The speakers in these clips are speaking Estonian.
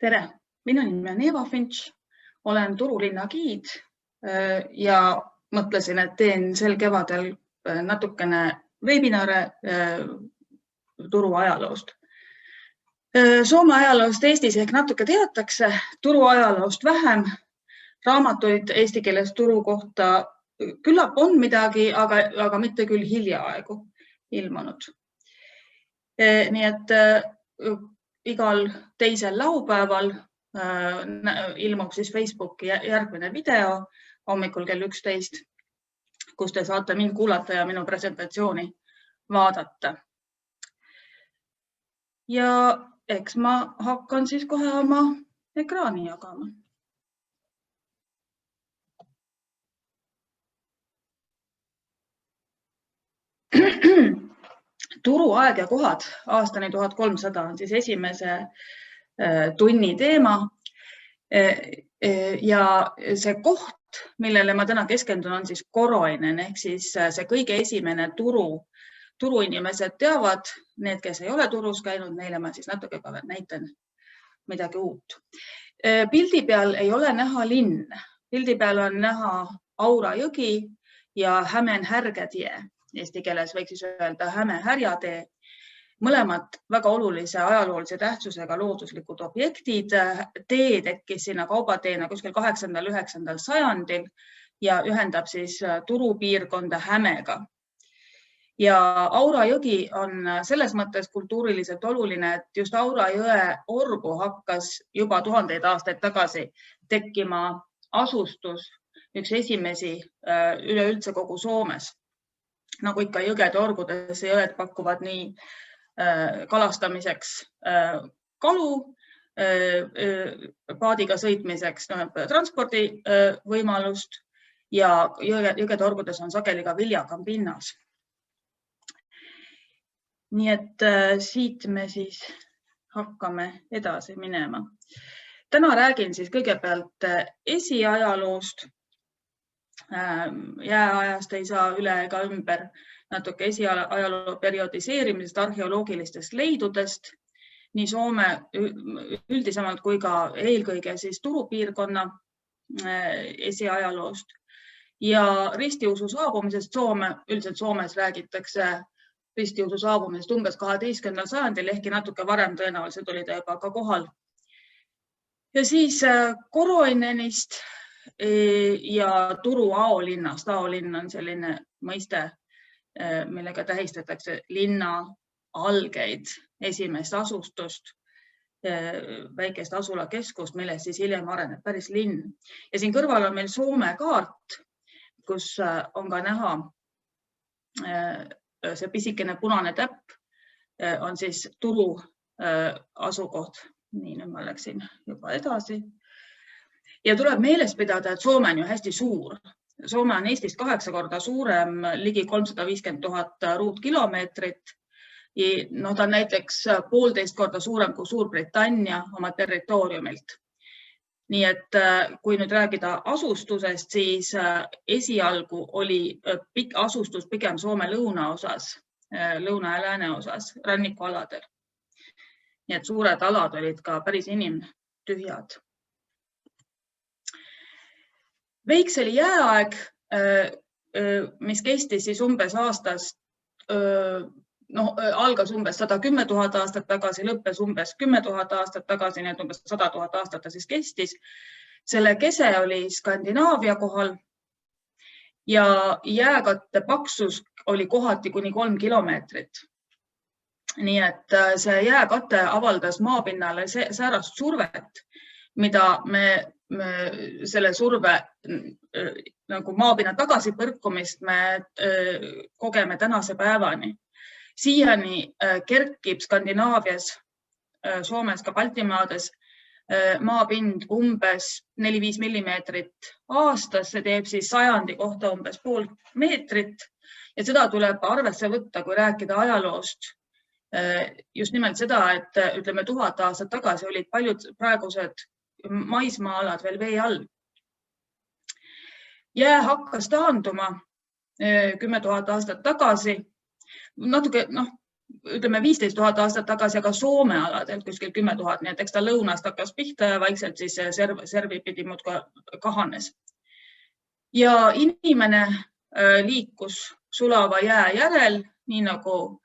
Tere, minu nimi on Eva Finch, olen Turulinna giid ja mõtlesin, et teen sel kevadel natukene webinare turu ajaloost. Soome ajaloost Eestis ehk natuke teatakse, turu ajaloost vähem. Raamatuid eesti keeles turu kohta küllap on midagi, aga mitte küll hiljaaegu ilmunud. Nii et igal teisel laupäeval ilmub siis Facebooki järgmine video hommikul kell 11, kus te saate mind kuulata ja minu presentatsiooni vaadata. Ja eks ma hakkan siis kohe oma ekraani jagama. Turu aeg ja kohad aastani 1300 on siis esimese tunni teema. Ja see koht, millele ma täna keskendun, on siis Koroinen ehk siis see kõige esimene turuinimesed teavad. Need, kes ei ole turus käinud, neile ma siis natuke ka näitan midagi uut. Pildi peal ei ole näha linn. Pildi peal on näha Aura jõgi ja Hämeen-Härgetie. Eesti keeles võiks siis öelda Häme-Härjatee. Mõlemad väga olulise ajaloolise tähtsusega looduslikud objektid. Tee tekkis sinna kaubateena kuskil 8.–9. sajandil ja ühendab siis turupiirkonda Hämega. Ja Aura jõgi on selles mõttes kultuuriliselt oluline, et just Aura jõe orgu hakkas juba tuhandeid aastaid tagasi tekkima asustus, üks esimesi üleüldse kogu Soomes. Nagu ikka jõgede orgudes jõed pakuvad nii kalastamiseks kalu, paadiga sõitmiseks transpordivõimalust ja jõgede orgudes on sageli ka viljakam pinnas. Nii et siit me siis hakkame edasi minema. Täna räägin siis kõigepealt esiajaloost. Jääajast ei saa üle ega ümber, natuke esiajaloo periodiseerimisest, arheoloogilistest leidudest, nii Soome üldisemalt kui ka eelkõige siis turupiirkonna esiajaloost ja ristiusu saabumisest Soome. Üldiselt Soomes räägitakse ristiusu saabumisest umbes 12. sajandil, ehkki natuke varem tõenäoliselt oli ta juba ka kohal. Ja siis Koroinenist ja turu Aolinnast. Aolinn on selline mõiste, millega tähistatakse linna algeid, esimest asustust, väikest asulakeskust, millest siis hiljem areneb päris linn. Ja siin kõrval on meil Soome kaart, kus on ka näha see pisikene punane täpp on siis turu asukoht. Nii, nüüd ma läksin juba edasi. Ja tuleb meeles pidada, et Soome on ju hästi suur. Soome on Eestist 8 korda suurem, ligi 350 000 ruutkilomeetrit. Ta on näiteks 1,5 korda suurem kui Suurbritannia oma territooriumilt. Nii et kui nüüd räägida asustusest, siis esialgu oli asustus pigem Soome lõunaosas, lõuna ja lääne osas, rannikualadel. Nii et suured alad olid ka päris inimtühjad. Veikseli jääaeg, mis kestis siis umbes aastast, algas umbes 110 000 aastat tagasi, lõppes umbes 10 000 aastat tagasi, nii et umbes 100 000 aastat ta siis kestis. Selle kese oli Skandinaavia kohal ja jääkatte paksus oli kohati kuni 3 kilomeetrit. Nii et see jääkate avaldas maapinnale säärast survet, mida me selle surve nagu maapinna tagasipõrkumist me kogeme tänase päevani. Siiani kerkib Skandinaavias, Soomes ka Baltimaades maapind umbes 4-5 millimeetrit aastas. See teeb siis sajandi kohta umbes 0,5 meetrit ja seda tuleb arvesse võtta, kui rääkida ajaloost. Just nimelt seda, et ütleme 1000 aastat tagasi olid paljud praegused maismaalad veel vee all. Jää hakkas taanduma 10 000 aastat tagasi. Natuke ütleme 15 000 aastat tagasi, aga Soome aladelt kuskil 10 000, nii et eks ta lõunast hakkas pihta ja vaikselt siis servi pidi muudkui kahanes. Ja inimene liikus sulava jää järel, nii nagu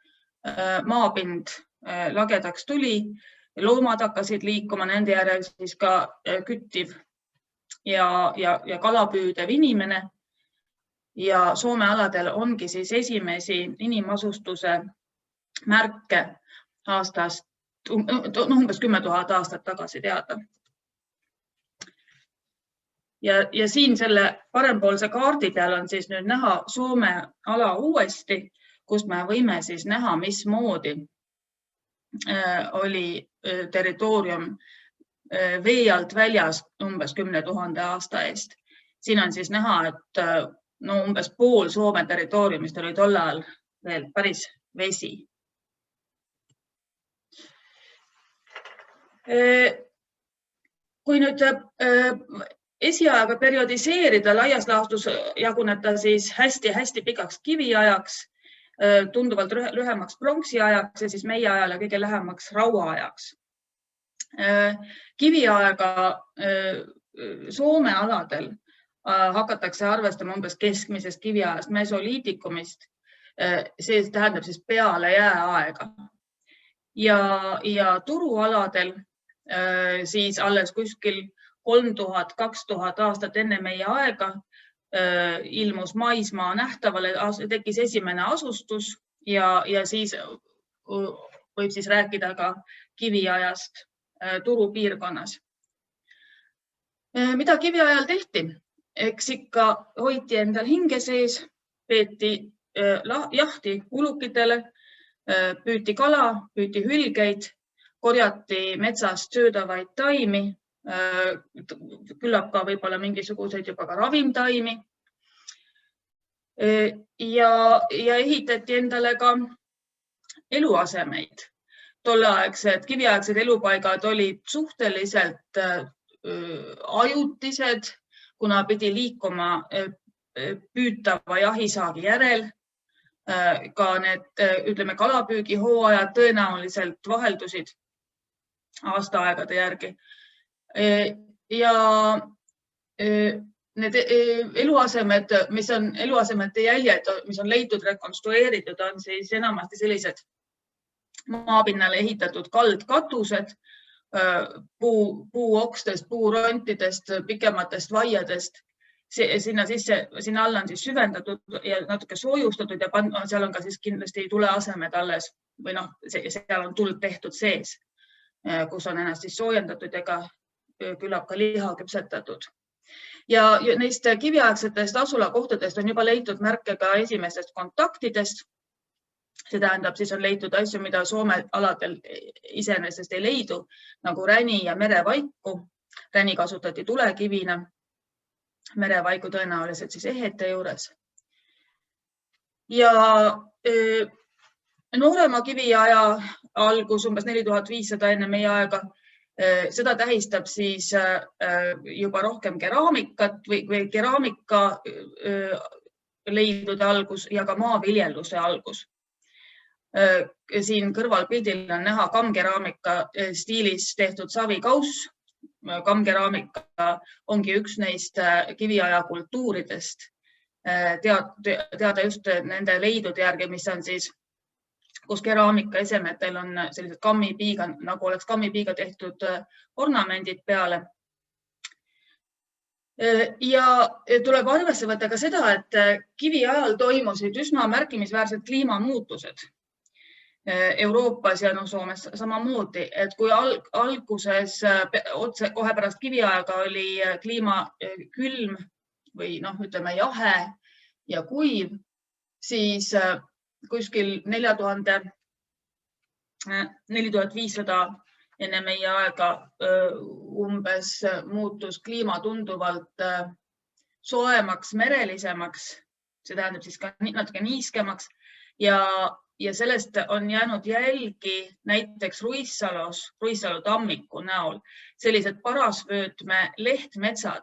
maapind lagedaks tuli, loomad hakkasid liikuma nende järel siis ka küttiv ja kalapüüdev inimene. Ja Soome aladel ongi siis esimesi inimasustuse märke aastast umbes 10 000 aastat tagasi teada. Ja siin selle parempoolse kaardi peal on siis nüüd näha Soome ala uuesti, kust me võime siis näha, mismoodi oli territoorium vee alt väljas umbes 10 000 aasta eest. Siin on siis näha, et umbes pool Soome territooriumist oli tol ajal veel päris vesi. Kui nüüd esiaega periodiseerida, laias laastus jaguneb ta siis hästi pikaks kiviajaks, tunduvalt lühemaks pronksiajaks ja siis meie ajale kõige lähemaks rauaajaks. Kiviaega Soome aladel hakatakse arvestama umbes keskmisest kiviajast mesoliitikumist. See tähendab siis peale jääaega. Ja turualadel siis alles kuskil 3000-2000 aastat enne meie aega ilmus maismaa nähtavale, tekkis esimene asustus ja siis võib siis rääkida ka kiviajast turupiirkonnas. Mida kiviajal tehti? Eks ikka hoiti endal hinge sees, peeti jahti ulukitele, püüti kala, püüti hülgeid, korjati metsast söödavaid taimi, küllap ka võib-olla mingisuguseid juba ka ravimtaimi ja ehitati endale ka eluasemeid. Tolleaegsed kiviaegsed elupaigad olid suhteliselt ajutised, kuna pidi liikuma püütava jahisaagi järel. Ka need, ütleme, kalapüügihooajad tõenäoliselt vaheldusid aastaaegade järgi. Ja need eluasemed, mis on eluasemete jäljed, mis on leitud, rekonstrueeritud, on siis enamasti sellised maapinnale ehitatud kaldkatused, puuokstest, puurontidest, pikematest vaiadest. Sinna alla on siis süvendatud ja natuke soojustatud ja seal on ka siis kindlasti tuleasemed alles või seal on tuld tehtud sees, kus on ennast siis soojendatud ja ka küllap ka liha küpsetatud. Ja neist kiviaegsetest asulakohtadest on juba leitud märke ka esimesest kontaktidest. See tähendab, siis on leitud asju, mida Soome aladel iseenesest ei leidu, nagu räni ja merevaiku. Räni kasutati tulekivina, merevaiku tõenäoliselt siis ehete juures. Ja noorema kiviaja algus, umbes 4500 enne meie aega, seda tähistab siis juba rohkem keraamikat või keraamika leidude algus ja ka maaviljeluse algus. Siin kõrval pildil on näha kammkeraamika stiilis tehtud savikauss. Kammkeraamika ongi üks neist kiviaja kultuuridest. Teada just nende leidude järgi, mis on siis, kus keraamika esemetel on sellised kammipiiga, nagu oleks kammipiiga tehtud ornamendid peale. Ja tuleb arvesse võtta ka seda, et kiviajal toimusid üsna märkimisväärsed kliimamuutused Euroopas ja Soomes samamoodi, et kui alguses kohe pärast kiviaega oli kliima külm või ütleme jahe ja kuiv, siis kuskil 4500 enne meie aega umbes muutus kliima tunduvalt soemaks, merelisemaks, see tähendab siis ka natuke niiskemaks ja sellest on jäänud jälgi näiteks Ruissalu tammiku näol. Sellised parasvöötme lehtmetsad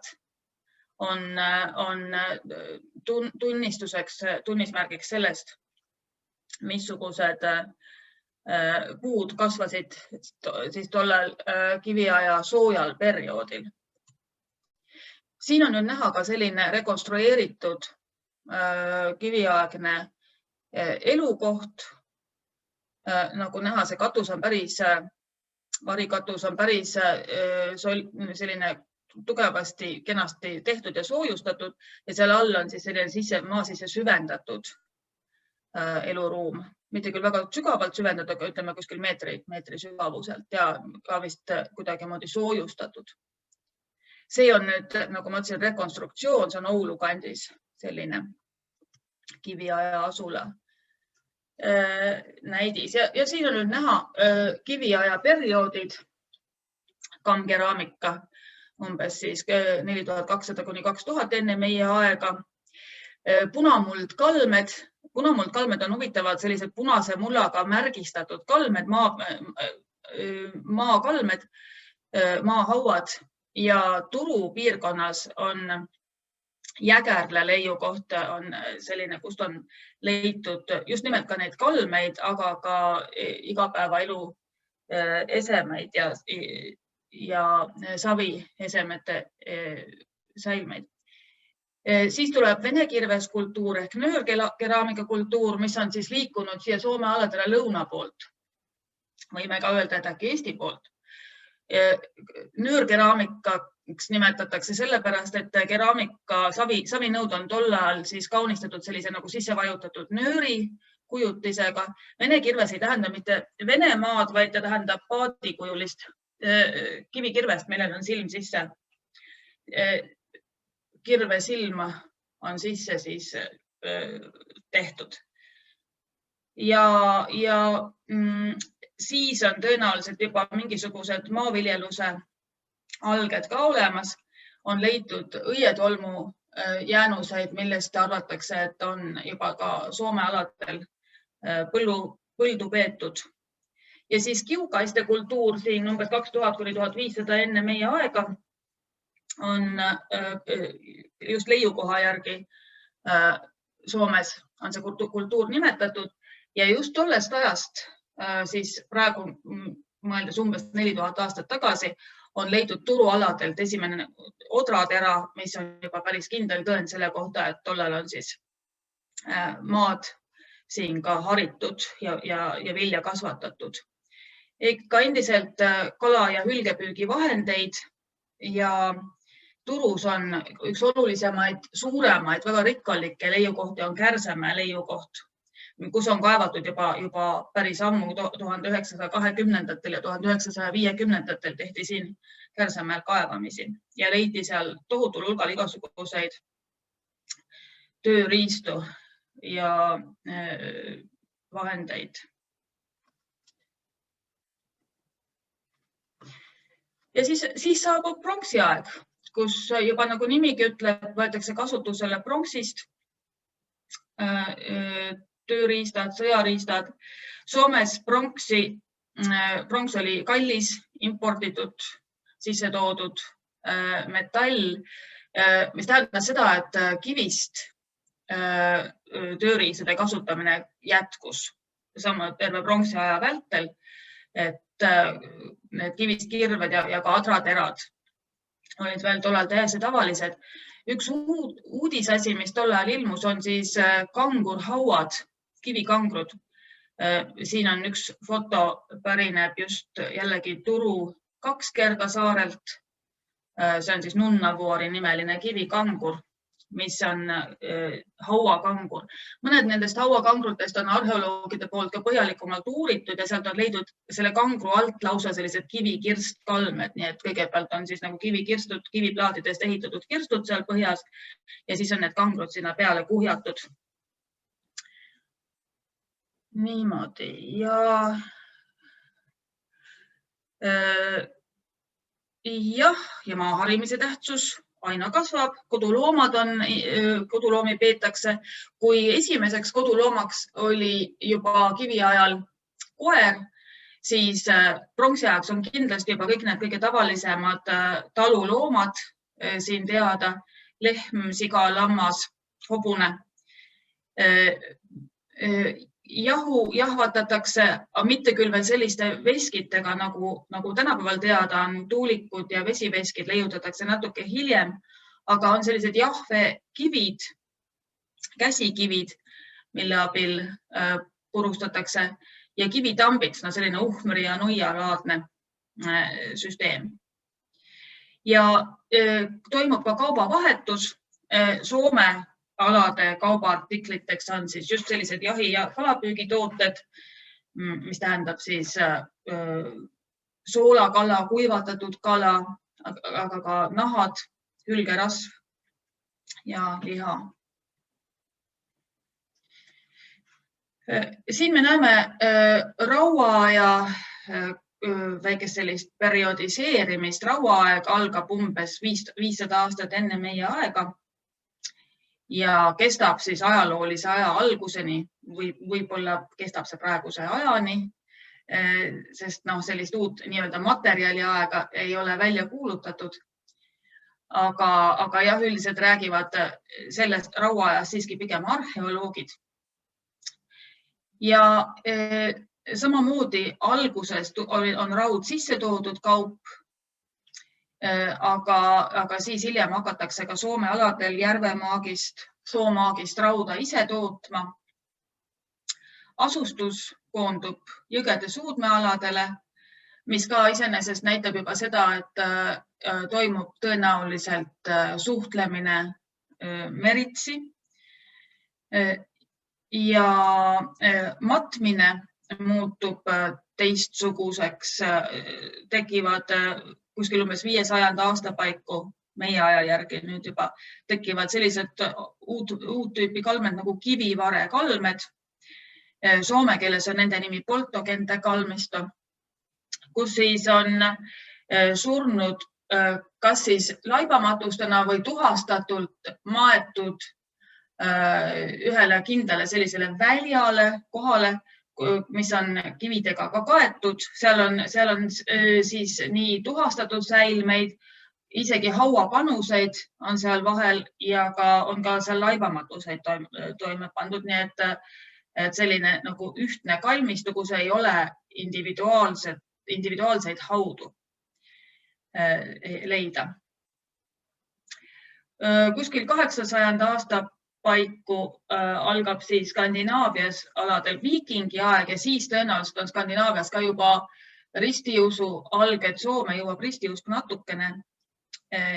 on tunnismärgiks sellest, missugused puud kasvasid siis tollel kiviaja soojal perioodil. Siin on nüüd näha ka selline rekonstrueeritud kiviaegne elukoht. Nagu näha, see katus on päris, varikatus on päris selline tugevasti, kenasti tehtud ja soojustatud ja seal all on siis selline maa sisse süvendatud eluruum. Mitte küll väga sügavalt süvendatud, aga ütleme kuskil meetri sügavuselt ja ka vist kuidagi moodi soojustatud. See on nüüd, nagu ma ütlesin, rekonstruktsioon, see on Oulu kandis selline kiviaja asula näidis. Ja siin on nüüd näha kiviaja perioodid, kammkeraamika, umbes siis 4200 kuni 2000 enne meie aega. Punamuldkalmed on huvitavad sellised punase mullaga märgistatud kalmed, maakalmed, maahauad ja Turu piirkonnas on Jägerla leiukoht on selline, kust on leitud just nimelt ka neid kalmeid, aga ka igapäevaelu esemeid ja saviesemete säilmeid. Siis tuleb vene kirveskultuur ehk nöörkeraamikakultuur, mis on siis liikunud siia Soome aladele lõuna poolt. Võime ka öelda, et äkki Eesti poolt. Nöörkeraamikaks nimetatakse sellepärast, et keraamika savinõud on tol ajal siis kaunistatud sellise nagu sisse vajutatud nööri kujutisega. Vene kirves ei tähenda mitte Venemaad, vaid ta tähendab paadikujulist kivikirvest, millel on silm sisse. Kirvesilma on sisse siis tehtud. Ja siis on tõenäoliselt juba mingisugused maaviljeluse alged ka olemas. On leitud õietolmu jäänuseid, millest arvatakse, et on juba ka Soome aladel põldu peetud. Ja siis kiukaiste kultuur siin umbes 2000 kuni 1500 enne meie aega on just leiukoha järgi Soomes on see kultuur nimetatud ja just tollest ajast siis praegu mõeldes umbes 4000 aastat tagasi on leidnud turualadelt esimene odratera, mis on juba päris kindel tõend selle kohta, et tollal on siis maad siin ka haritud ja vilja kasvatatud. Ikka endiselt kala- ja hülgepüügi vahendeid ja Turus on üks olulisemaid, suuremaid, väga rikkalikke leiukohti on Kärsämäe leiukoht, kus on kaevatud juba päris ammu 1920-ndatel ja 1950-ndatel tehti siin Kärsämäel kaevamisi ja leiti seal tohutul hulgal igasuguseid tööriistu ja vahendeid. Ja siis saabub pronksiaeg, kus juba nagu nimigi ütleb, võetakse kasutusele pronksist tööriistad, sõjariistad. Soomes pronks oli kallis, imporditud, sisse toodud metall, mis tähendab seda, et kivist tööriistade kasutamine jätkus sama terve pronksiaja vältel, et need kivist kirved ja ka adraterad olid veel tollal täiesti tavalised. Üks uudisasi, mis tol ajal ilmus, on siis kangurhauad, kivikangrud. Siin on üks foto pärineb just jällegi Turu Kakskerga saarelt. See on siis Nunnavuori nimeline kivikangur, mis on hauakangur. Mõned nendest hauakangrutest on arheoloogide poolt ka põhjalikumalt uuritud ja sealt on leidnud selle kangru alt lausa sellised kivikirstkalmed. Nii et kõigepealt on siis nagu kivikirstud, kiviplaadidest ehitatud kirstud seal põhjas ja siis on need kangrud sinna peale kuhjatud. Niimoodi ja maaharimise tähtsus aina kasvab, koduloomi peetakse. Kui esimeseks koduloomaks oli juba kiviajal koer, siis pronksiajaks on kindlasti juba kõik need kõige tavalisemad taluloomad siin teada. Lehm, siga, lammas, hobune. jahvatatakse, mitte küll veel selliste veskitega, nagu tänapäeval teada on, tuulikud ja vesiveskid leiutatakse natuke hiljem, aga on sellised jahvekivid, käsikivid, mille abil purustatakse ja kivitambid, selline uhmri ja nuialaadne süsteem. Ja toimub ka kaubavahetus. Soome alade kaubaartikliteks on siis just sellised jahi- ja kalapüügitooted, mis tähendab siis soolakala, kuivatatud kala, aga ka nahad, hülgerasv ja liha. Siin me näeme rauaaja väikest sellist periodiseerimist. Rauaaeg algab umbes 500 aastat enne meie aega ja kestab siis ajaloolise aja alguseni või võib-olla kestab see praeguse ajani, sest sellist uut nii-öelda materjali aega ei ole välja kuulutatud. Aga jah, üldiselt räägivad sellest rauaajast siiski pigem arheoloogid. Ja samamoodi algusest on raud sisse toodud kaup, aga siis hiljem hakatakse ka Soome aladel järvemaagist, soomaagist rauda ise tootma. Asustus koondub jõgede suudmealadele, mis ka iseenesest näitab juba seda, et toimub tõenäoliselt suhtlemine meritsi. Ja matmine muutub teistsuguseks, tekivad kuskil umbes 500 aasta paiku meie aja järgi nüüd juba tekivad sellised uut tüüpi kalmed nagu kivivare kalmed. Soome keeles on nende nimi poltokente kalmisto, kus siis on surnud kas siis laibamatustena või tuhastatult maetud ühele kindlale sellisele väljale kohale, mis on kividega ka kaetud. Seal on siis nii tuhastatud säilmeid, isegi hauapanuseid on seal vahel ja on ka seal laibamatuseid toime pandud. Nii et selline nagu ühtne kalmistu, kus ei ole individuaalseid haudu leida. Kuskil 800 aasta paiku algab siis Skandinaavias aladel viikingi aeg ja siis tõenäoliselt on Skandinaavias ka juba ristiusu alged. Soome jõuab ristiusk natukene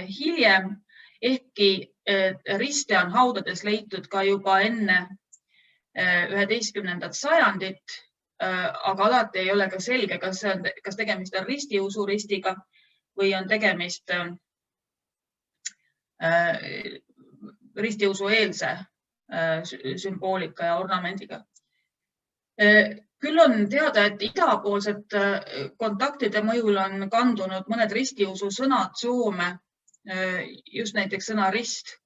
hiljem, ehkki riste on haudades leitud ka juba enne 11. sajandit, aga alati ei ole ka selge, kas tegemist on ristiusu ristiga või on tegemist ristiusu eelse sümboolika ja ornamendiga. Küll on teada, et idapoolsed kontaktide mõjul on kandunud mõned ristiusu sõnad Soome, just näiteks sõna rist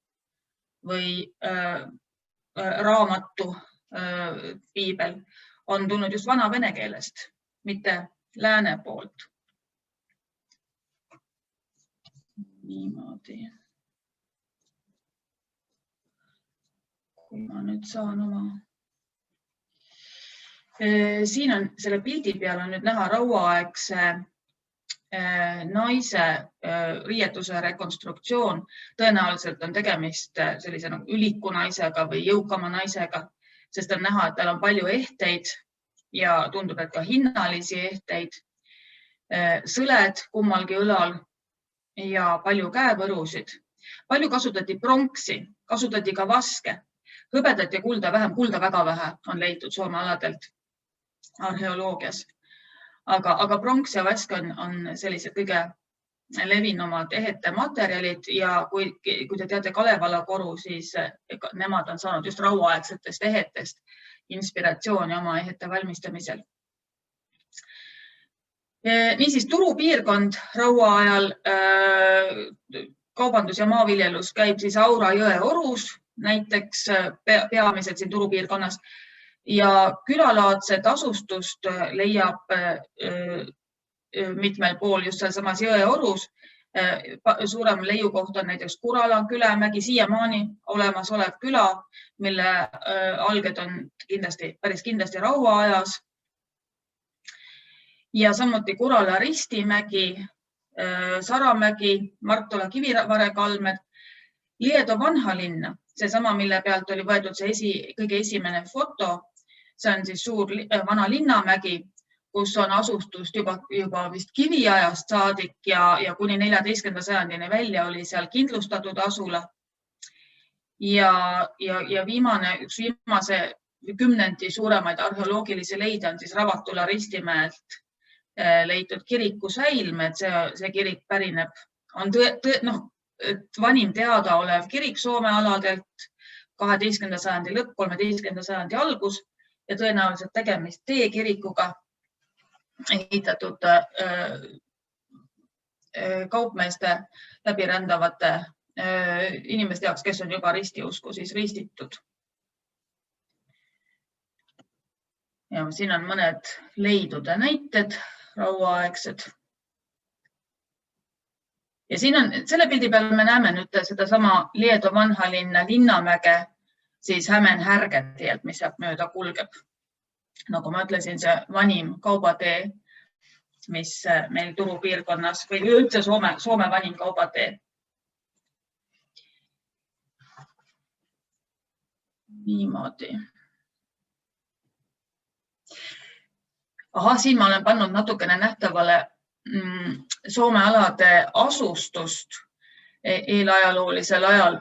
või raamatu piibel on tulnud just vana vene keelest, mitte lääne poolt. Niimoodi. Kui ma nüüd saan oma... Siin on selle pildi peal on nüüd näha rauaaegse naise riietuse rekonstruktsioon. Tõenäoliselt on tegemist sellise üliku naisega või jõukama naisega, sest on näha, et tal on palju ehteid ja tundub, et ka hinnalisi ehteid. Sõled kummalgi õlal ja palju käevõrusid. Palju kasutati pronksi, kasutati ka vaske. Hõbedat ja kulda vähem, kulda väga vähe on leitud Soome aladelt arheoloogias. Aga pronks ja vask on sellised kõige levinumad ehete materjalid ja kui te teate Kalevala koru, siis nemad on saanud just rauaaegsetest ehetest inspiratsiooni oma ehete valmistamisel. Niisiis, turupiirkond rauaajal kaubandus ja maaviljelus käib siis Aura jõe orus, näiteks peamiselt siin turupiirkonnas ja külalaadset asustust leiab mitmel pool just seal samas jõe orus. Suurem leiukoht on näiteks Kurala külämägi, siiamaani olemasolev küla, mille alged on päris kindlasti rauaajas. Ja samuti Kurala Ristimägi, Saramägi, Martola Kivivare kalmed, Liedo Vanhalinna, seesama, mille pealt oli võetud see kõige esimene foto. See on siis suur vana linnamägi, kus on asustust juba vist kiviajast saadik ja kuni 14. sajandini välja oli seal kindlustatud asula. Ja üks viimase kümnendi suuremaid arheoloogilisi leide on siis Ravatula Ristimäelt leitud kiriku säilm, et see kirik pärineb, on vanim teadaolev kirik Soome aladelt 12. sajandi lõpp, 13. sajandi algus ja tõenäoliselt tegemist teekirikuga ehitatud kaupmeeste läbirändavate inimeste jaoks, kes on juba ristiusku siis ristitud. Ja siin on mõned leidude näited, rauaaegsed. Ja siin on, selle pildi peal me näeme nüüd seda sama Liedo Vanhalinna linnamäge, siis Hämeen-Härgeteelt, mis sealt mööda kulgeb. Nagu ma ütlesin, see vanim kaubatee, mis meil turupiirkonnas või üldse Soome vanim kaubatee. Niimoodi. Siin ma olen pannud natukene nähtavale Soome alade asustust eelajaloolisel ajal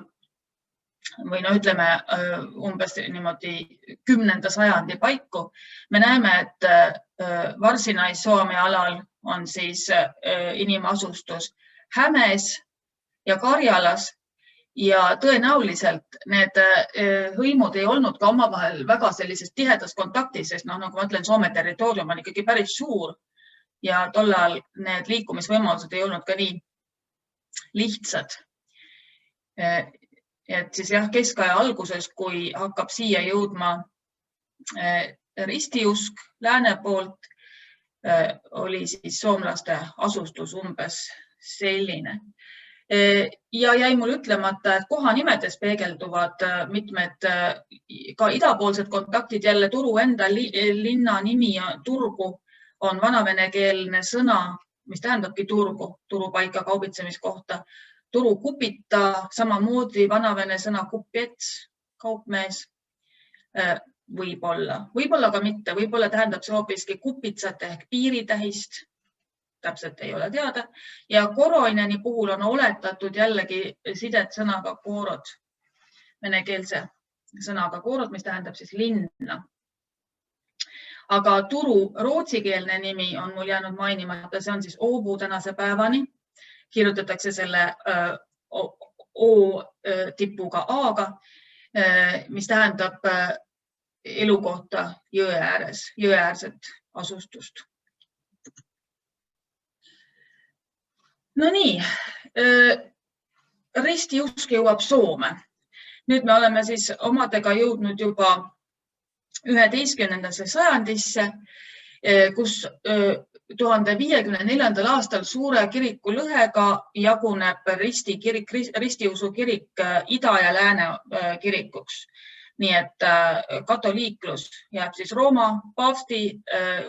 või ütleme umbes niimoodi 10. sajandi paiku. Me näeme, et Varsinais-Soome alal on siis inimasustus Hämes ja Karjalas ja tõenäoliselt need hõimud ei olnud ka omavahel väga sellises tihedas kontaktis, sest nagu ma ütlen, Soome territoorium on ikkagi päris suur ja tollal need liikumisvõimalused ei olnud ka nii lihtsad. Et siis jah, keskaja alguses, kui hakkab siia jõudma ristiusk lääne poolt, oli siis soomlaste asustus umbes selline. Ja jäi mul ütlemata, et kohanimedes peegelduvad mitmed ka idapoolsed kontaktid, jälle Turu enda linna nimi Turgu on vanavenekeelne sõna, mis tähendabki turgu, turupaika kaubitsemiskohta. Turu kupita, samamoodi vanavene sõna kupets, kaupmees, võib-olla ka mitte, võib-olla tähendab see hoopiski kupitsat ehk piiritähist, täpselt ei ole teada. Ja Koroineni puhul on oletatud jällegi sidet sõnaga koorod, venekeelse sõnaga koorod, mis tähendab siis linna. Aga Turu rootsikeelne nimi on mul jäänud mainimata, see on siis Åbo tänase päevani. Kirjutatakse selle O tipuga A-ga, mis tähendab elukohta jõe ääres, jõeäärset asustust. No nii, ristiusk jõuab Soome. Nüüd me oleme siis omadega jõudnud juba 11. sajandisse, kus 1054. aastal suure kiriku lõhega jaguneb ristiusu kirik ida ja lääne kirikuks. Nii et katoliiklus jääb siis Rooma paavsti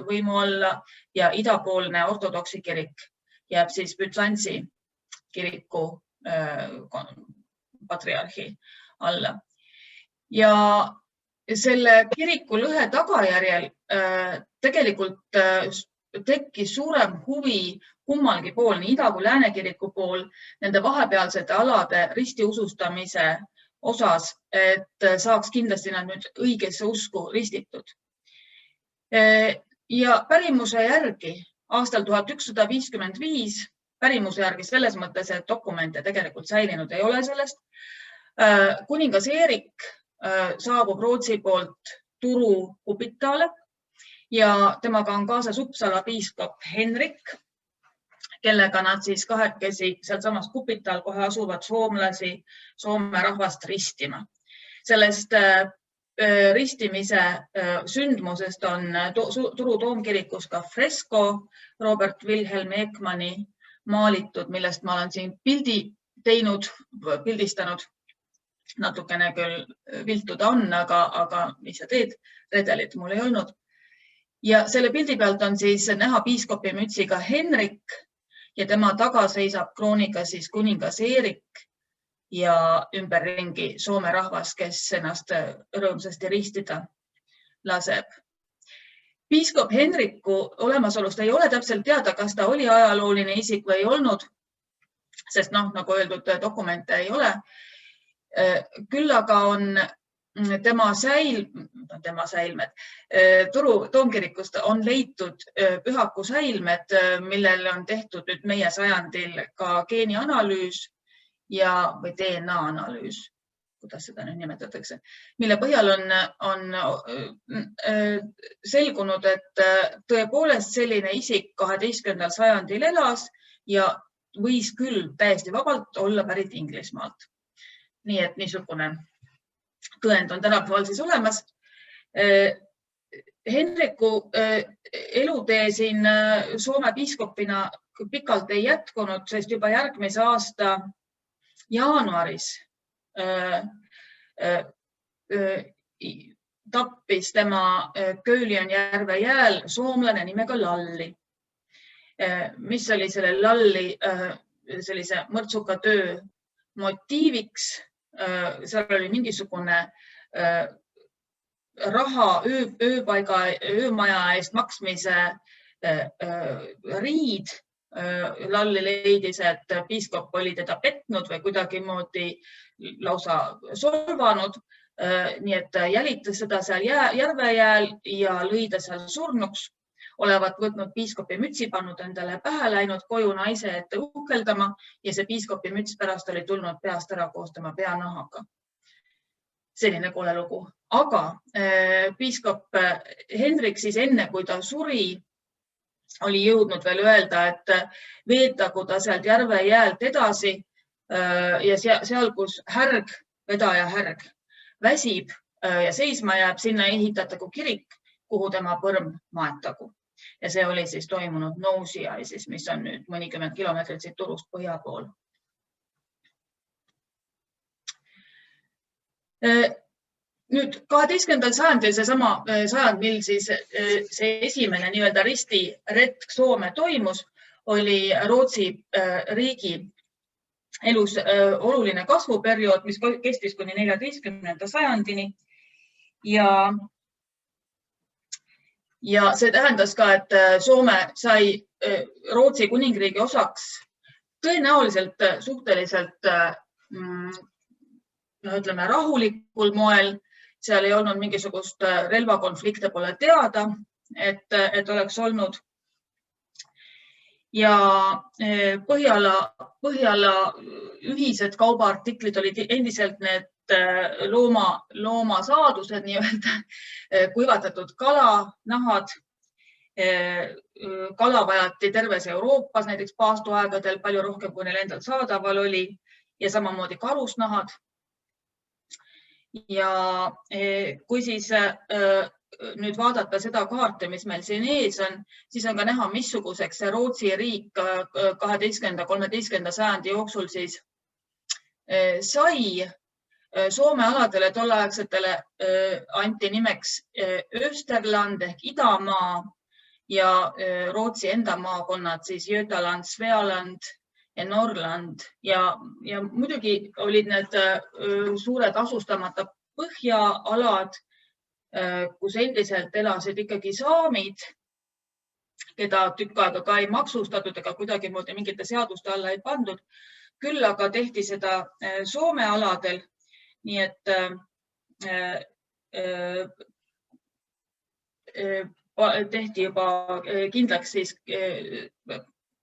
võimu alla ja idapoolne ortodoksi kirik jääb siis Bütsantsi kiriku patriarhi alla. Ja selle kiriku lõhe tagajärjel tegelikult tekkis suurem huvi kummalgi pool, nii ida kui lääne kiriku pool, nende vahepealsete alade ristiusustamise osas, et saaks kindlasti nad nüüd õigesse usku ristitud. Ja pärimuse järgi aastal 1155, pärimuse järgi selles mõttes, et dokumente tegelikult säilinud ei ole sellest, kuningas Eerik saabub Rootsi poolt Turu kupitaale ja temaga on kaasas Uppsala piiskop Henrik, kellega nad siis kahekesi sealt samast kupitaal kohe asuvad soomlasi, Soome rahvast ristima. Sellest ristimise sündmusest on Turu toomkirikus ka fresko Robert Wilhelm Ekmani maalitud, millest ma olen siin pildi pildistanud. Natukene küll viltu ta on, aga mis sa teed, redelit mul ei olnud. Ja selle pildi pealt on siis näha piiskopi mütsiga Henrik ja tema taga seisab krooniga siis kuningas Erik ja ümberringi Soome rahvas, kes ennast rõõmsasti ristida laseb. Piiskop Henriku olemasolust ei ole täpselt teada, kas ta oli ajalooline isik või ei olnud, sest nagu öeldud, dokumente ei ole. Küll aga on tema säilmed. Turu toomkirikust on leitud pühaku säilmed, millele on tehtud nüüd meie sajandil ka geenianalüüs või DNA analüüs, kuidas seda nüüd nimetatakse, mille põhjal on selgunud, et tõepoolest selline isik 12. sajandil elas ja võis küll täiesti vabalt olla pärit Inglismaalt. Nii et niisugune tõend on tänapäeval siis olemas. Henriku elutee siin Soome piiskopina pikalt ei jätkunud, sest juba järgmise aasta jaanuaris tappis tema Kööliön järve jääl soomlane nimega Lalli, mis oli selle Lalli sellise mõrtsuka töö motiiviks. Seal oli mingisugune raha öömaja eest maksmise riid. Lalli leidis, et piiskop oli teda petnud või kuidagimoodi lausa solvanud. Nii et jälitas seda seal järve jääl ja lõi ta seal surnuks. Olevat võtnud piiskopi mütsi, pannud endale pähe, läinud koju naise ette uhkeldama ja see piiskopi müts pärast oli tulnud peast ära koos tema peanahaga. Selline kole lugu. Aga piiskop Henrik siis enne, kui ta suri, oli jõudnud veel öelda, et veetagu ta sealt järve jäält edasi ja seal, kus vedaja härg väsib ja seisma jääb, sinna ehitatagu kirik, kuhu tema põrm maetagu. Ja see oli siis toimunud Nousiaisis, mis on nüüd mõnikümmend kilomeetrit siit Turust põhja pool. Nüüd 12. sajandil, seesama sajand, mil siis see esimene nii-öelda ristiretk Soome toimus, oli Rootsi riigi elus oluline kasvuperiood, mis kestis kuni 14. sajandini. Ja see tähendas ka, et Soome sai Rootsi kuningriigi osaks tõenäoliselt suhteliselt ütleme, rahulikul moel. Seal ei olnud mingisugust relvakonflikte pole teada, et oleks olnud. Ja Põhjala ühised kaubaartiklid olid endiselt need loomasaadused, nii-öelda kuivatatud kalanahad. Kala vajati terves Euroopas, näiteks paastuaegadel palju rohkem, kui neil endal saadaval oli ja samamoodi karusnahad. Ja kui siis nüüd vaadata seda kaarte, mis meil siin ees on, siis on ka näha, missuguseks see Rootsi riik 12.–13. sajandi jooksul siis sai. Soome aladele tolleaegsetele anti nimeks Österland ehk Idamaa ja Rootsi enda maakonnad siis Götaland, Svealand ja Norrland ja muidugi olid need suured asustamata põhjaalad, kus endiselt elasid ikkagi saamid, keda tükk aega ka ei maksustatud ega kuidagimoodi mingite seaduste alla ei pandud. Küll aga tehti seda Soome aladel. Nii et tehti juba kindlaks siis,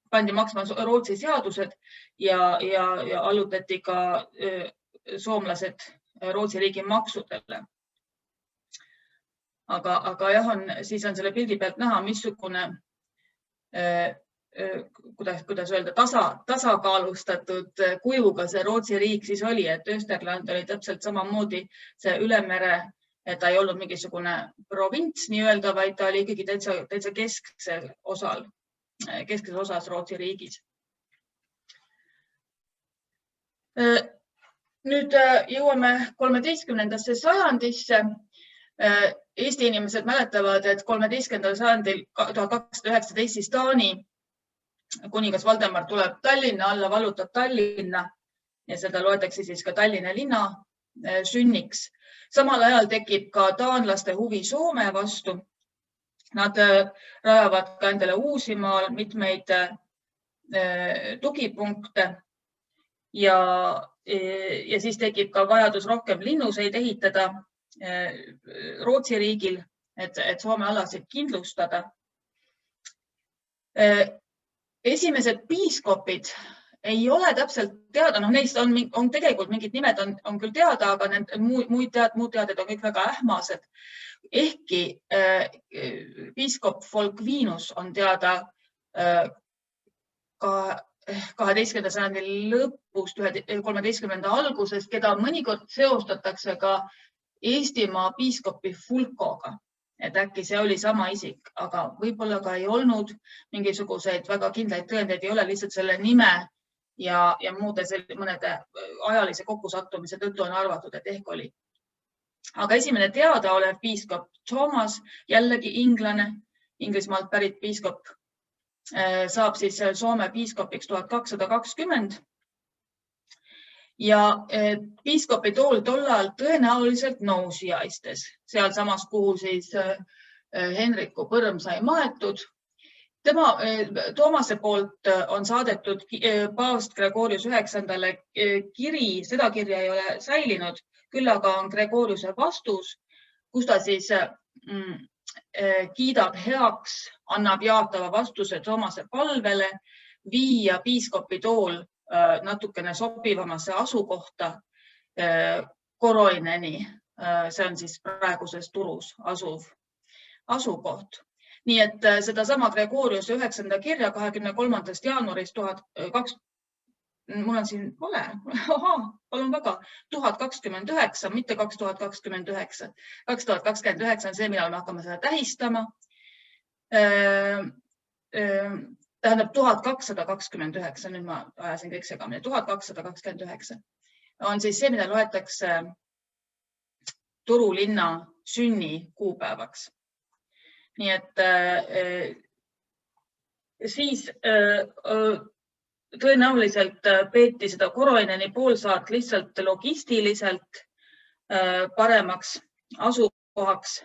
pandi maksma Rootsi seadused ja allutati ka soomlased Rootsi riigi maksudele. Aga jah, siis on selle pildi pealt näha, missugune, kuidas öelda, tasakaalustatud kujuga see Rootsi riik siis oli, et Österland oli täpselt samamoodi see ülemere, ta ei olnud mingisugune provints nii-öelda, vaid ta oli ikkagi täitsa keskses osas Rootsi riigis. Nüüd jõuame 13. sajandisse. Eesti inimesed mäletavad, et 13. sajandil 1219 siis Taani kuningas Valdemar tuleb Tallinna alla, vallutab Tallinna ja seda loetakse siis ka Tallinna linna sünniks. Samal ajal tekib ka taanlaste huvi Soome vastu. Nad rajavad ka endale Uusimaal mitmeid tugipunkte ja siis tekib ka vajadus rohkem linnuseid ehitada Rootsi riigil, et Soome alasid kindlustada. Esimesed piiskopid ei ole täpselt teada, neist on tegelikult mingid nimed on küll teada, aga muud teaded on kõik väga ähmased. Ehkki piiskop Folkvinus on teada 12. sajandi lõpust, 13. algusest, keda mõnikord seostatakse ka Eestimaa piiskopi Fulkoga, et äkki see oli sama isik, aga võib-olla ka ei olnud mingisuguseid väga kindlaid tõendeid, ei ole lihtsalt selle nime ja mõnede ajalise kokkusattumise tõttu on arvatud, et ehk oli. Aga esimene teadaolev piiskop Thomas, jällegi inglane, Inglismaalt pärit piiskop, saab siis Soome piiskopiks 1220. Ja piiskopi tool tollal tõenäoliselt Nousiaistes, seal samas, kuhu siis Henriku põrm sai maetud. Toomase poolt on saadetud paavst Gregorius IX kiri, seda kirja ei ole säilinud, küll aga on Gregoriuse vastus, kus ta siis kiidab heaks, annab jaatava vastuse Toomase palvele viia piiskopi tool natukene sobivamasse asukohta Koroineni. See on siis praeguses Turus asuv asukoht. Nii et sedasama Gregoriuse 9. kirja 23. jaanuarist mul on siin vale, palun väga, 1029, mitte 2029. 2029 on see, millal me hakkame seda tähistama. Tähendab 1229, nüüd ma ajasin kõik segamini, 1229 on siis see, mida loetakse Turu linna sünni kuupäevaks. Nii et siis tõenäoliselt peeti seda Koroineni poolsaart lihtsalt logistiliselt paremaks asukohaks.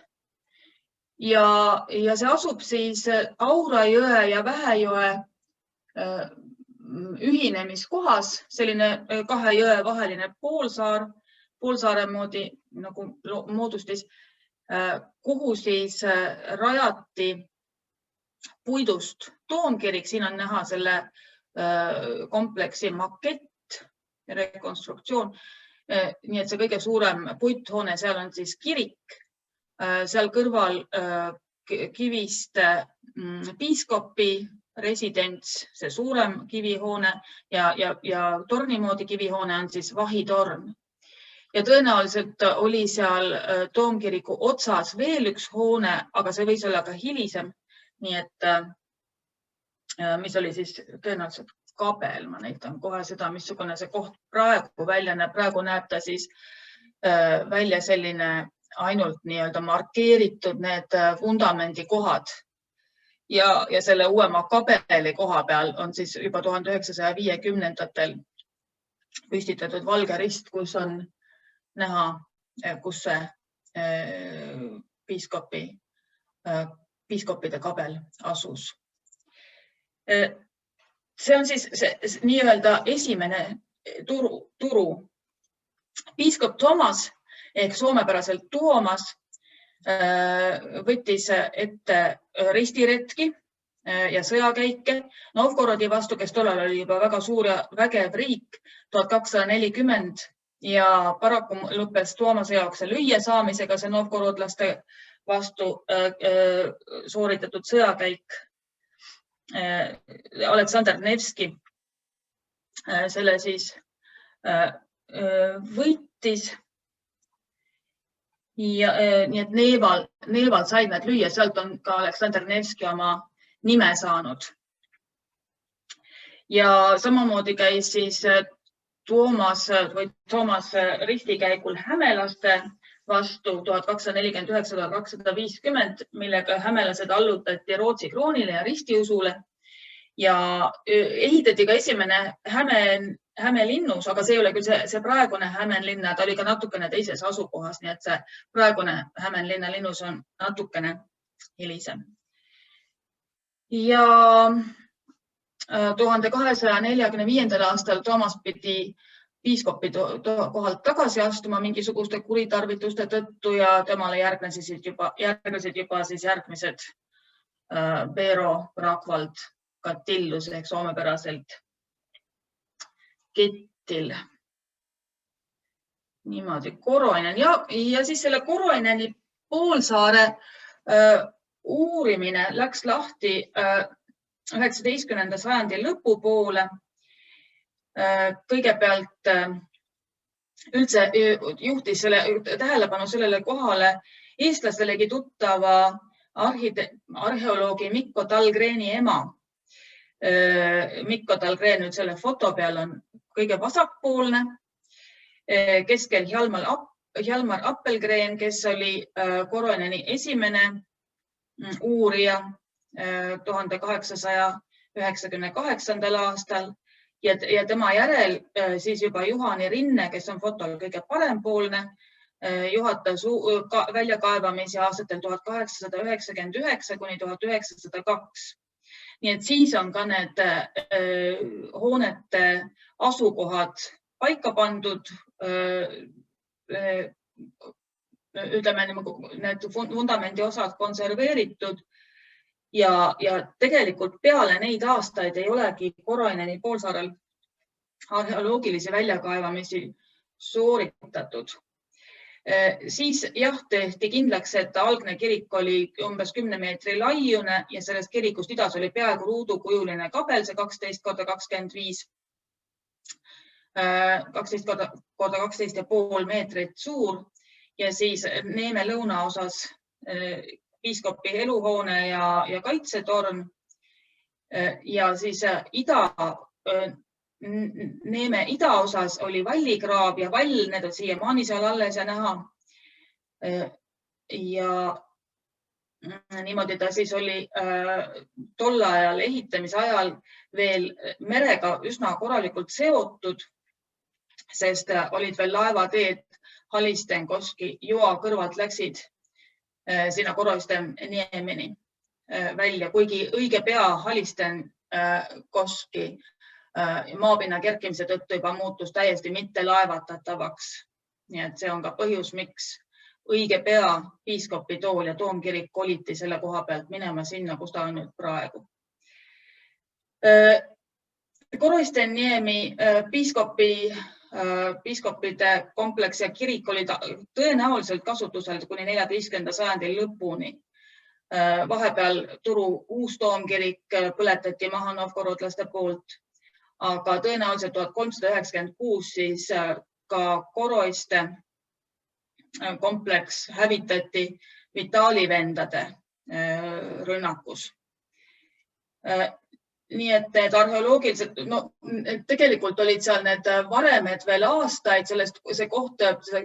Ja see asub siis Aura jõe ja Vähejõe ühinemiskohas, selline kahe jõe vaheline poolsaare moodi nagu moodustis, kuhu siis rajati puidust toomkirik. Siin on näha selle kompleksi makett ja rekonstruktsioon. Nii et see kõige suurem puithoone, seal on siis kirik. Seal kõrval kivist piiskopi residents, see suurem kivihoone ja torni moodi kivihoone on siis vahitorn. Ja tõenäoliselt oli seal toomkiriku otsas veel üks hoone, aga see võis olla ka hilisem. Nii et mis oli siis tõenäoliselt kabel, ma näitan kohe seda, missugune see koht praegu välja näeb. Praegu näeb ta siis välja selline ainult nii-öelda markeeritud need vundamendi kohad ja selle uuema kabeli koha peal on siis juba 1950-ndatel püstitatud valge rist, kus on näha, kus see piiskopide kabel asus. See on siis nii-öelda esimene turu. Piiskop Toomas ehk soomepäraselt Tuomas võttis ette ristiretki ja sõjakäike Novgorodi vastu, kes tollal oli juba väga suur ja vägev riik, 1240 ja paraku lõppes Tuomase jaoks lüüa saamisega see novgorodlaste vastu sooritatud sõjakäik. Aleksandr Nevski selle siis võitis. Ja, nii et Neeval said nad lüüa, sealt on ka Aleksandr Nevski oma nime saanud. Ja samamoodi käis siis Toomas ristikäigul hämelaste vastu 1249–1250, millega hämelased allutati Rootsi kroonile ja ristiusule ja ehitati ka esimene Hämelinnus, aga see ei ole küll see praegune Hämeenlinna, ta oli ka natukene teises asukohas, nii et see praegune Hämeenlinna linnus on natukene hilisem. Ja 1245. aastal Toomas pidi piiskopi kohalt tagasi astuma mingisuguste kuritarvituste tõttu ja temale järgnesid juba siis järgmised Veero Rakvald Katillus ehk soomepäraselt Kettil. Niimoodi Koroinen ja siis selle Koroineni poolsaare uurimine läks lahti 19. sajandi lõpupoole. Kõigepealt üldse juhtis tähelepanu sellele kohale eestlastelegi tuttava arheoloogi Mikko Tallgreni ema. Mikko Tallgren nüüd selle foto peal on kõige vasakpoolne, keskel Hjalmar Appelgren, kes oli Koroineni esimene uurija 1898. aastal ja tema järel siis juba Juhani Rinne, kes on fotol kõige parempoolne, juhatas väljakaevamise aastatel 1899 kuni 1902. Nii et siis on ka need hoonete asukohad paika pandud, ütleme, need vundamendi osad konserveeritud ja tegelikult peale neid aastaid ei olegi Koroineni poolsaarel arheoloogilisi väljakaevamisi sooritatud. Siis jah, tehti kindlaks, et algne kirik oli umbes 10 meetri laiune ja sellest kirikust idas oli peaaegu ruudukujuline kabel, see 12x25, 12x12,5 meetrit suur ja siis Neeme lõunaosas piiskopi eluhoone ja kaitsetorn ja siis Neeme idaosas oli vallikraab ja vall, need on siiamaani seal alles ja näha. Ja niimoodi ta siis oli tol ajal ehitamise ajal veel merega üsna korralikult seotud, sest olid veel laevateed Halistenkoski joa kõrvalt läksid sinna Koroisten-Niemeni välja, kuigi õige pea Halistenkoski maapinna kerkimise tõttu juba muutus täiesti mitte laevatatavaks. Nii et see on ka põhjus, miks õige pea piiskopi tool ja toomkirik koliti selle koha pealt minema sinna, kus ta on nüüd praegu. Koroisten-Niemi piiskopide kompleks ja kirik oli tõenäoliselt kasutusel kuni 14. sajandi lõpuni. Vahepeal Turu uus toomkirik põletati maha novgorodlaste poolt, aga tõenäoliselt 1396 siis ka Koroiste kompleks hävitati Vitali vendade rünnakus. Nii et need arheoloogilised, tegelikult olid seal need varemed veel aastaid, see koht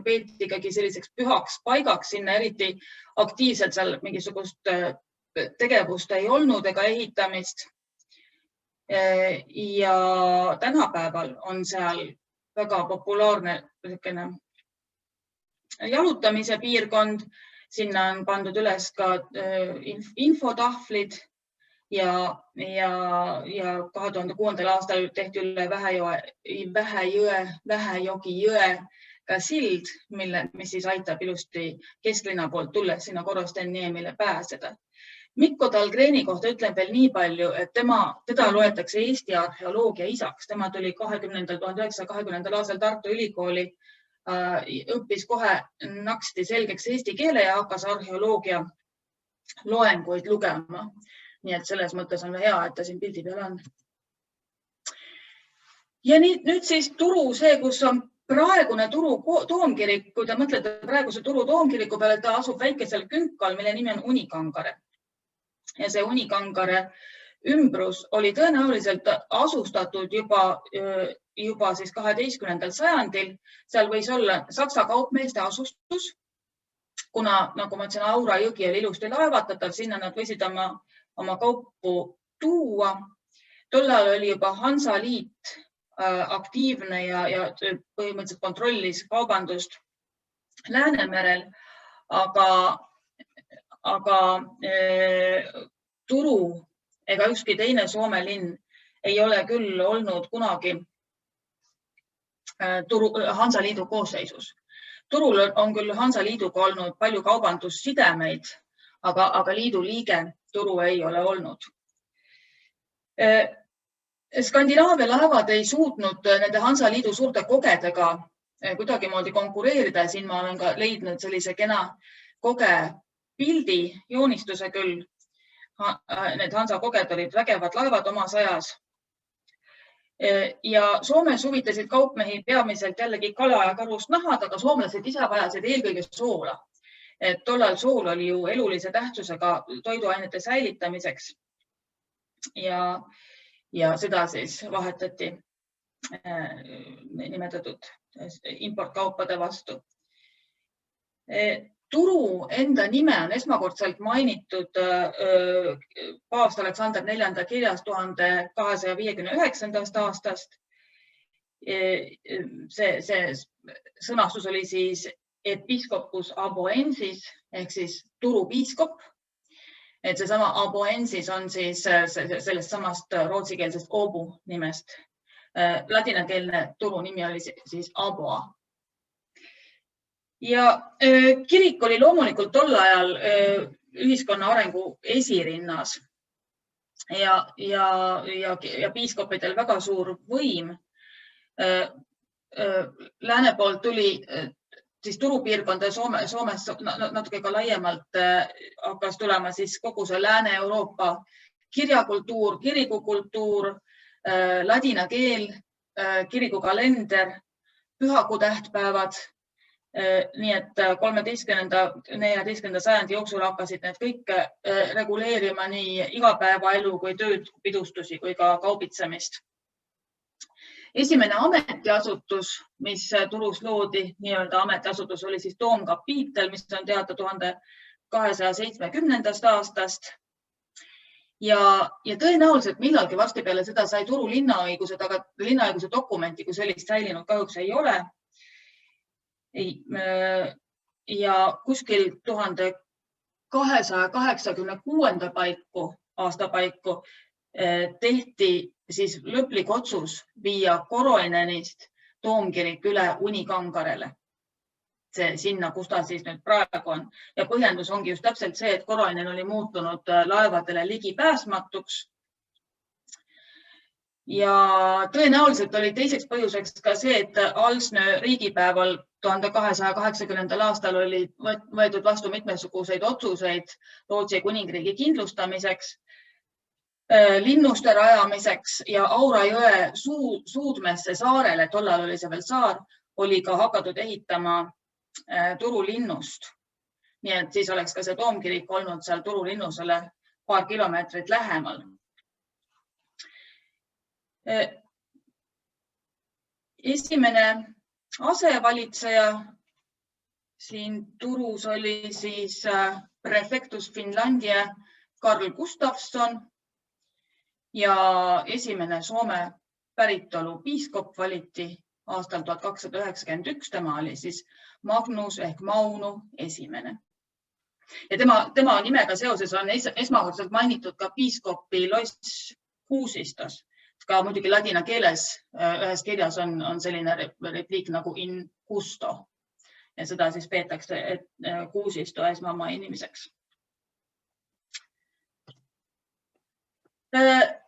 peeti ikkagi selliseks pühaks paigaks, sinna eriti aktiivselt seal mingisugust tegevust ei olnud ega ehitamist. Ja tänapäeval on seal väga populaarne jalutamise piirkond, sinna on pandud üles ka infotahvlid ja 2006. aastal tehti üle Vähejogi jõe ka sild, mis siis aitab ilusti kesklinna poolt tulles sinna Koroisten-Niemile pääseda. Mikko Tallgreni kohta ütlen veel nii palju, et teda loetakse Eesti arheoloogia isaks. Tema tuli 1920. aastal Tartu Ülikooli, õppis kohe naksti selgeks eesti keele ja hakkas arheoloogia loenguid lugema. Nii et selles mõttes on hea, et ta siin pildi peal on. Ja nüüd siis Turu, see, kus on praegune Turu toomkirik, kui te mõtlete praeguse Turu toomkiriku peale, ta asub väikesel künkal, mille nimi on Unikangare. Ja see Unikangare ümbrus oli tõenäoliselt asustatud juba siis 12. sajandil. Seal võis olla saksa kaupmeeste asustus, kuna, nagu ma ütlesin, Aura jõgi oli ilusti laevatatav, sinna nad võisid oma kaupu tuua. Tol ajal oli juba Hansaliit aktiivne ja põhimõtteliselt kontrollis kaubandust Läänemerel, aga Turu ega ükski teine Soome linn ei ole küll olnud kunagi Hansaliidu koosseisus. Turul on küll Hansaliiduga olnud palju kaubandussidemeid, aga liidu liige Turu ei ole olnud. Skandinaavia laevad ei suutnud nende Hansaliidu suurte kogedega kuidagimoodi konkureerida. Siin ma olen ka leidnud sellise kena koge pildi joonistuse küll. Need Hansa koged olid vägevad laevad omas ajas. Ja Soomes huvitasid kaupmehi peamiselt jällegi kala ja karusnahad, aga soomlased ise vajasid eelkõige soola. Tollal sool oli ju elulise tähtsusega toiduainete säilitamiseks ja seda siis vahetati nimetatud importkaupade vastu. Turu enda nime on esmakordselt mainitud paavst Aleksander IV kirjas 1259. aastast. See sõnastus oli siis episkopus aboensis ehk siis Turu piiskop. Seesama aboensis on siis sellest samast rootsikeelsest Åbo nimest. Ladinakeelne Turu nimi oli siis Aboa. Ja kirik oli loomulikult tol ajal ühiskonna arengu esirinnas ja piiskopidel väga suur võim. Lääne poolt tuli siis Turu piirkonda Soomes natuke ka laiemalt hakkas tulema siis kogu see Lääne-Euroopa kirjakultuur, kirikukultuur, ladina keel, kirikukalender, pühakutähtpäevad. Nii et 13. ja 14. sajandi jooksul hakkasid need kõik reguleerima nii igapäevaelu kui tööd, pidustusi kui ka kaubitsemist. Esimene ametiasutus, mis Turus loodi, nii-öelda ametiasutus oli siis Toomkapiitel, mis on teada 1270. aastast. Ja tõenäoliselt millalgi varsti peale seda sai Turu linnaõigused, aga linnaõiguse dokumenti, kui sellist säilinud kahjuks ei ole. Ja kuskil 1286. aasta paiku tehti siis lõplik otsus viia Koroinenist toomkirik üle Unikangarele. See sinna, kus ta siis nüüd praegu on. Ja põhjendus ongi just täpselt see, et Koroinen oli muutunud laevadele ligipääsmatuks. Ja tõenäoliselt oli teiseks põhjuseks ka see, et Alsnö riigipäeval 1280. aastal oli võetud vastu mitmesuguseid otsuseid Rootsi kuningriigi kindlustamiseks, linnuste rajamiseks ja Aura jõe suudmesse saarele, tollal oli see veel saar, oli ka hakatud ehitama Turu linnust. Nii et siis oleks ka see toomkirik olnud seal Turu linnusele paar kilomeetrit lähemal. Esimene asevalitseja siin Turus oli siis prefectus Finlandia Karl Gustafsson ja esimene Soome päritolu piiskop valiti aastal 1291. Tema oli siis Magnus ehk Mauno esimene. Ja tema nimega seoses on esmakordselt mainitud ka piiskopi Loss Kuusistos. Ka muidugi ladina keeles ühes kirjas on selline repliik nagu in custo. Ja seda siis peetakse Kuusisto esmamaa inimeseks.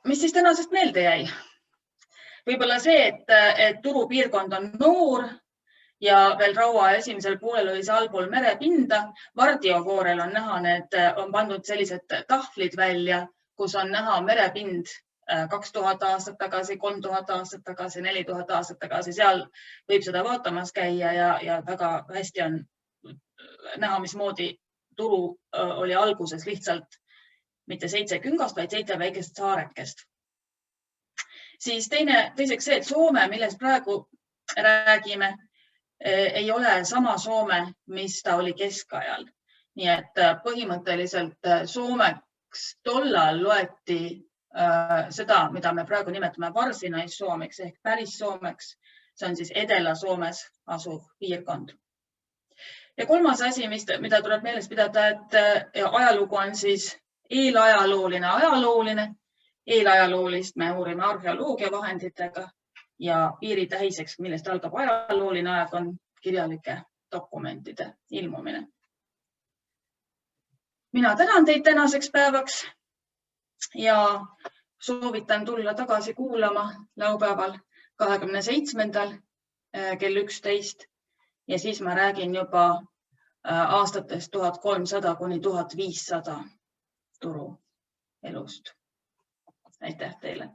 Mis siis tänasest meelde jäi? Võib-olla see, et Turu piirkond on noor ja veel Raua esimesel poolel oli see allpool merepinda. Vardiovoorel on näha, need on pandud sellised tahvlid välja, kus on näha merepind 2000 aastat tagasi, 3000 aastat tagasi, 4000 aastat tagasi. Seal võib seda vaatamas käia ja väga hästi on näha, mismoodi Turu oli alguses lihtsalt mitte 7 küngast, vaid 7 väikest saarekest. Siis teiseks see, et Soome, millest praegu räägime, ei ole sama Soome, mis ta oli keskajal. Nii et põhimõtteliselt Soomeks tollal loeti seda, mida me praegu nimetame Varsinais-Soomeks ehk päris Soomeks. See on siis Edela-Soomes asuv piirkond. Ja kolmas asi, mida tuleb meeles pidada, et ajalugu on siis eelajalooline. Eelajaloolist me uurime arheoloogia vahenditega ja piiritähiseks, millest algab ajalooline aeg, on kirjalike dokumentide ilmumine. Mina tänan teid tänaseks päevaks ja soovitan tulla tagasi kuulama laupäeval 27. kell 11 ja siis ma räägin juba aastatest 1300 kuni 1500 turu elust. Aitäh teile!